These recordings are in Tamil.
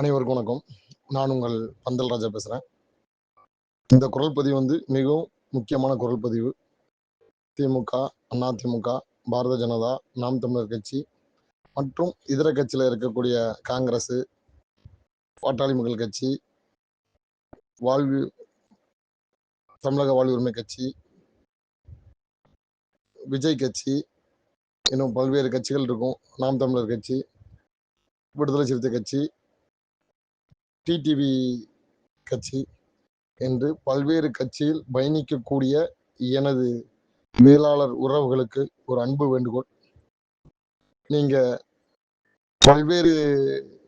அனைவருக்கும் வணக்கம். நான் உங்கள் பந்தல் ராஜா பேசுறேன். இந்த குரல் பதிவு மிகவும் முக்கியமான குரல் பதிவு. திமுக, அதிமுக, பாரதிய ஜனதா, நாம் தமிழர் கட்சி மற்றும் இதர கட்சியில இருக்கக்கூடிய காங்கிரஸ், பாட்டாளி மக்கள் கட்சி, தமிழக வாழ்வு உரிமை கட்சி, விஜய் கட்சி, இன்னும் பல்வேறு கட்சிகள் இருக்கும். நாம் தமிழர் கட்சி, விடுதலை சிறுத்தை கட்சி, டிடிவி கட்சி என்று பல்வேறு கட்சியில் பயணிக்கக்கூடிய எனது வேளாளர் உறவுகளுக்கு ஒரு அன்பு வேண்டுகோள். நீங்க பல்வேறு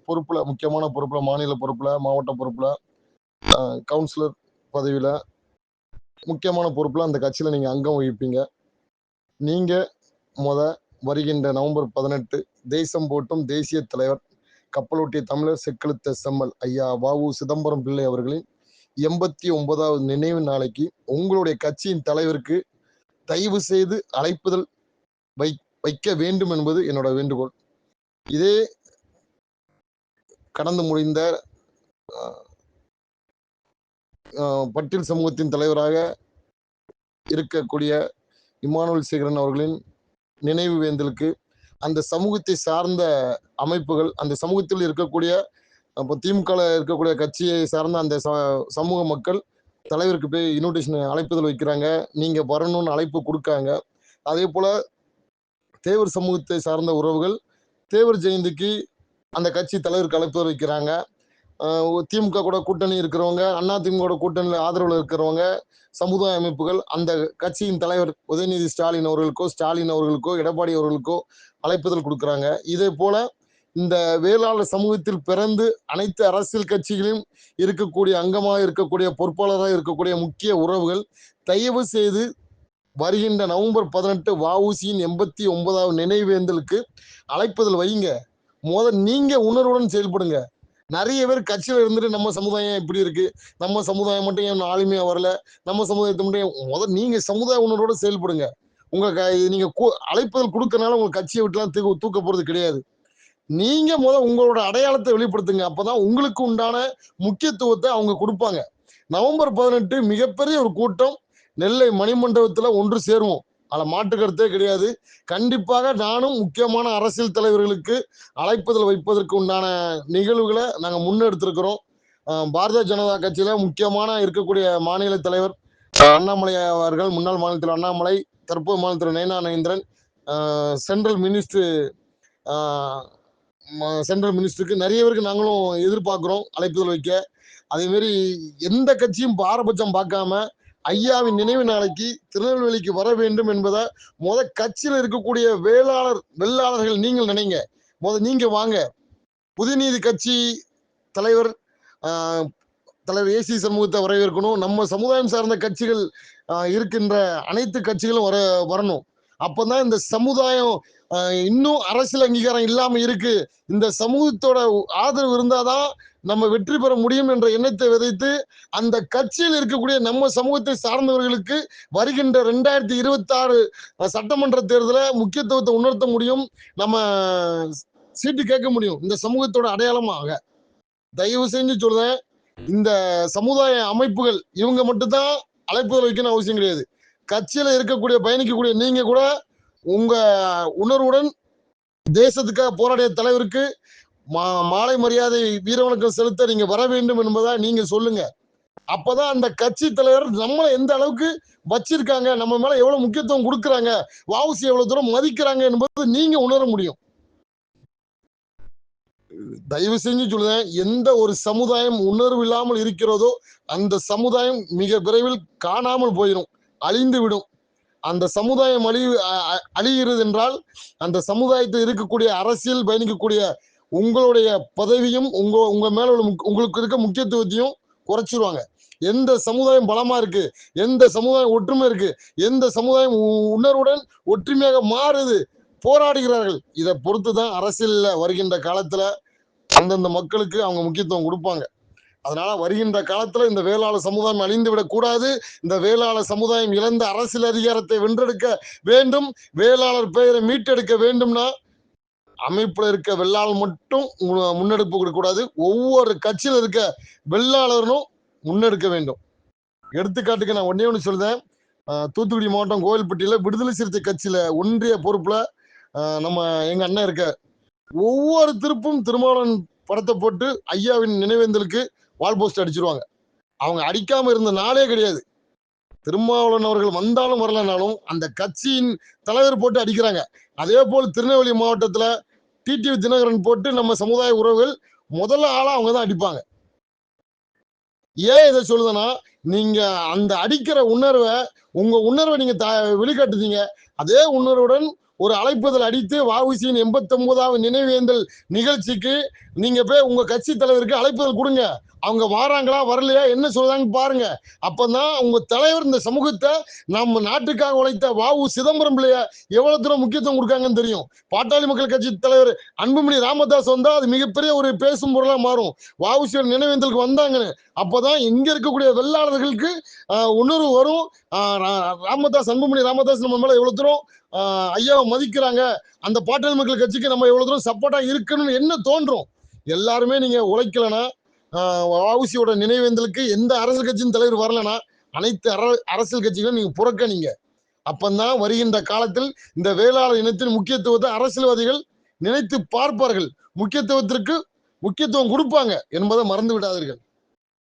பொறுப்புல, முக்கியமான பொறுப்புல, மாநில பொறுப்புல, மாவட்ட பொறுப்புல, கவுன்சிலர் பதவியில, முக்கியமான பொறுப்புல அந்த கட்சியில நீங்க அங்கம் வகிப்பீங்க. நீங்க வருகின்ற நவம்பர் 18 தேசம் போட்டும் தேசிய தலைவர், கப்பலோட்டிய தமிழர், செக்கெழுத்த செம்மல் ஐயா வ.உ. சிதம்பரம் பிள்ளை அவர்களின் 89வது நினைவு நாளைக்கு உங்களுடைய கட்சியின் தலைவருக்கு தயவு செய்து அழைப்புதல் வைக்க வேண்டும் என்பது என்னோட வேண்டுகோள். இதே கடந்து முடிந்த பட்டியல் சமூகத்தின் தலைவராக இருக்கக்கூடிய இமானுவேல் சேகரன் அவர்களின் நினைவு வேந்தலுக்கு அந்த சமூகத்தை சார்ந்த அமைப்புகள், அந்த சமூகத்தில் இருக்கக்கூடிய அப்போ திமுக இருக்கக்கூடிய கட்சியை சார்ந்த அந்த சமூக மக்கள் தலைவருக்கு போய் இன்விடேஷன் அழைப்புதல் வைக்கிறாங்க. நீங்க வரணும்னு அழைப்பு கொடுக்காங்க. அதே போல தேவர் சமூகத்தை சார்ந்த உறவுகள் தேவர் ஜெயந்திக்கு அந்த கட்சி தலைவருக்கு அழைப்புதல் வைக்கிறாங்க. திமுக கூட கூட்டணி இருக்கிறவங்க, அதிமுக கூட்டணியில் ஆதரவில் இருக்கிறவங்க, சமுதாய அமைப்புகள் அந்த கட்சியின் தலைவர் உதயநிதி ஸ்டாலின் அவர்களுக்கோ எடப்பாடி அவர்களுக்கோ அழைப்புதல் கொடுக்குறாங்க. இதே போல இந்த வேளாளர் சமூகத்தில் பிறந்து அனைத்து அரசியல் கட்சிகளிலும் இருக்கக்கூடிய அங்கமாக இருக்கக்கூடிய பொறுப்பாளராக இருக்கக்கூடிய முக்கிய உறவுகள் தயவு செய்து வருகின்ற நவம்பர் 18 வ.உ.சியின் 89வது நினைவேந்தலுக்கு அழைப்புதல் வைங்க. நீங்க உணர்வுடன் செயல்படுங்க. நிறைய பேர் கட்சியில இருந்துட்டு நம்ம சமுதாயம் இப்படி இருக்கு, நம்ம சமுதாயம் மட்டும் ஏன் ஆளுமையா வரல, நம்ம சமுதாயத்தை மட்டும் நீங்க சமுதாய உணர்வோட செயல்படுங்க. நீங்க அழைப்புதல் கொடுக்கறனால உங்க கட்சியை விட்டுலாம் தூக்க போறது கிடையாது. நீங்க உங்களோட அடையாளத்தை வெளிப்படுத்துங்க. அப்பதான் உங்களுக்கு உண்டான முக்கியத்துவத்தை அவங்க கொடுப்பாங்க. நவம்பர் 18 மிகப்பெரிய ஒரு கூட்டம் நெல்லை மணிமண்டபத்துல ஒன்று சேருவோம். அதில் மாற்று கருத்தே கிடையாது. கண்டிப்பாக நானும் முக்கியமான அரசியல் தலைவர்களுக்கு அழைப்புதல் வைப்பதற்கு உண்டான நிகழ்வுகளை நாங்கள் முன்னெடுத்திருக்கிறோம். பாரதிய ஜனதா கட்சியில முக்கியமான இருக்கக்கூடிய மாநில தலைவர் அண்ணாமலை அவர்கள், முன்னாள் மாநில தலைவர் அண்ணாமலை, தற்போது மாநில தலைவர் நயனா நயந்திரன், சென்ட்ரல் மினிஸ்டருக்கு நிறைய பேருக்கு நாங்களும் எதிர்பார்க்கிறோம் அழைப்புதல் வைக்க. அதே மாதிரி எந்த கட்சியும் பாரபட்சம் பார்க்காம ஐயாவின் நினைவு நாளைக்கு திருநெல்வேலிக்கு வர வேண்டும் என்பதை கட்சியில் இருக்கக்கூடிய வெள்ளாளர்கள் நீங்கள் நினைங்க. நீங்க வாங்க. புதுநீதி கட்சி தலைவர் ஏசி சமூகத்தை வரவேற்கணும். நம்ம சமுதாயம் சார்ந்த கட்சிகள் இருக்கின்ற அனைத்து கட்சிகளும் வரணும். அப்பதான் இந்த சமுதாயம் இன்னும் அரசியல் அங்கீகாரம் இல்லாம இருக்கு, இந்த சமூகத்தோட ஆதரவு இருந்தாதான் நம்ம வெற்றி பெற முடியும் என்ற எண்ணத்தை விதைத்து அந்த கட்சியில் இருக்கக்கூடிய நம்ம சமூகத்தை சார்ந்தவர்களுக்கு வருகின்ற 2026 சட்டமன்ற தேர்தலை முக்கியத்துவத்தை உணர்த்த முடியும், நம்ம சீட்டு கேட்க முடியும் இந்த சமூகத்தோட அடையாளமாக. தயவு செஞ்சு சொல்றேன், இந்த சமுதாய அமைப்புகள் இவங்க மட்டும்தான் அழைப்புதல் வைக்கணும் அவசியம் கிடையாது. கட்சியில இருக்கக்கூடிய பயணிக்கக்கூடிய நீங்க கூட உங்க உணர்வுடன் தேசத்துக்காக போராடிய தலைவருக்கு மாலை மரியாதை வீரவணக்கம் செலுத்த நீங்க வர வேண்டும் என்பதா நீங்க சொல்லுங்க. அப்பதான் அந்த கட்சி தலைவர் நம்மளை எந்த அளவுக்கு வச்சிருக்காங்க, நம்ம மேல எவ்வளவு முக்கியத்துவம் கொடுக்குறாங்க, வ.உ.சி எவ்வளவு தூரம் மதிக்கிறாங்க என்பது நீங்க உணர முடியும். தயவு செஞ்சு சொல்லுவேன், எந்த ஒரு சமுதாயம் உணர்வு இல்லாமல் இருக்கிறதோ அந்த சமுதாயம் மிக விரைவில் காணாமல் போயிடும், அழிந்து விடும். அந்த சமுதாயம் அழிகிறது என்றால் அந்த சமுதாயத்தில் இருக்கக்கூடிய அரசியல் பயணிக்கக்கூடிய உங்களுடைய பதவியும் உங்க மேல உங்களுக்கு இருக்க முக்கியத்துவத்தையும் குறைச்சிருவாங்க. எந்த சமுதாயம் பலமா இருக்கு, எந்த சமுதாயம் ஒற்றுமை இருக்கு, எந்த சமுதாயம் உணர்வுடன் ஒற்றுமையாக மாறுது, போராடுகிறார்கள், இதை பொறுத்துதான் அரசியல்ல வருகின்ற காலத்துல அந்தந்த மக்களுக்கு அவங்க முக்கியத்துவம் கொடுப்பாங்க. அதனால வருகின்ற காலத்துல இந்த வேளாளர் சமுதாயம் அழிந்து விடக் கூடாது. இந்த வேளாளர் சமுதாயம் இழந்த அரசியல் அதிகாரத்தை வென்றெடுக்க வேண்டும். வேளாளர் பெயரை மீட்டெடுக்க வேண்டும்னா அமைப்புல இருக்க வெள்ளாளர் மட்டும் முன்னெடுப்பு கொடுக்கக்கூடாது. ஒவ்வொரு கட்சியில இருக்க வெள்ளாளரும் முன்னெடுக்க வேண்டும். எடுத்துக்காட்டுக்கு நான் ஒண்ணே ஒண்ணு சொல்றேன். தூத்துக்குடி மாவட்டம் கோவில்பட்டியில விடுதலை சிறுத்தை கட்சியில ஒன்றிய பொறுப்புல நம்ம எங்க அண்ணன் இருக்கார். ஒவ்வொரு திருமாவளவன் படத்தை போட்டு ஐயாவின் நினைவேந்தலுக்கு வால் போஸ்ட் அடிச்சிருவாங்க. அவங்க அடிக்காம இருந்த நாளே கிடையாது. திருமாவளவன் அவர்கள் வந்தாலும் வரலனாலும் அந்த கட்சியின் தலைவர் போட்டு அடிக்கிறாங்க. அதே போல் திருநெல்வேலி மாவட்டத்துல டிடிவி தினகரன் போட்டு நம்ம சமுதாய உறவுகள் முதல்ல ஆளா அவங்க தான் அடிப்பாங்க. ஏன் இதை சொல்லுதுன்னா, நீங்க அந்த அடிக்கிற உணர்வை நீங்க வெளிக்காட்டுதீங்க. அதே உணர்வுடன் ஒரு அழைப்புதல் அடித்து வ.உ.சி.யின் 89வது நினைவேந்தல் நிகழ்ச்சிக்கு நீங்க போய் உங்க கட்சி தலைவருக்கு அழைப்புதல் கொடுங்க. அவங்க வாராங்களா வரலையா என்ன சொல்றாங்க பாருங்க. அப்பதான் உங்க தலைவர் இந்த சமூகத்தை நம்ம நாட்டுக்காக உழைத்த வ.உ. சிதம்பரம் பிள்ளைய எவ்வளவு தூரம் முக்கியத்துவம் கொடுக்காங்கன்னு தெரியும். பாட்டாளி மக்கள் கட்சி தலைவர் அன்புமணி ராமதாஸ் வந்தா அது மிகப்பெரிய ஒரு பேசும் பொருளா மாறும். வ.உ.சி. நினைவேந்தலுக்கு வந்தாங்கன்னு அப்பதான் இங்க இருக்கக்கூடிய வெள்ளாளர்களுக்கு உணர்வு வரும். அன்புமணி ராமதாஸ் நம்ம மேல எவ்வளவு தூரம் ஐயாவை மதிக்கிறாங்க, அந்த பாட்டாளி மக்கள் கட்சிக்கு நம்ம எவ்வளவு தூரம் சப்போர்ட்டா இருக்கணும்னு என்ன தோன்றும். எல்லாருமே நீங்க உழைக்கலனா, வ.உ.சி.யோட நினைவேந்தலுக்கு எந்த அரசியல் கட்சியின் தலைவர் வரலனா அனைத்து அரசியல் கட்சிகளும் நீங்க புறக்கணிங்க. அப்பந்தான் வருகின்ற காலத்தில் இந்த வேளாளர் இனத்தின் முக்கியத்துவத்தை அரசியல்வாதிகள் நினைத்து பார்ப்பார்கள், முக்கியத்துவம் கொடுப்பாங்க என்பதை மறந்து விடாதீர்கள்.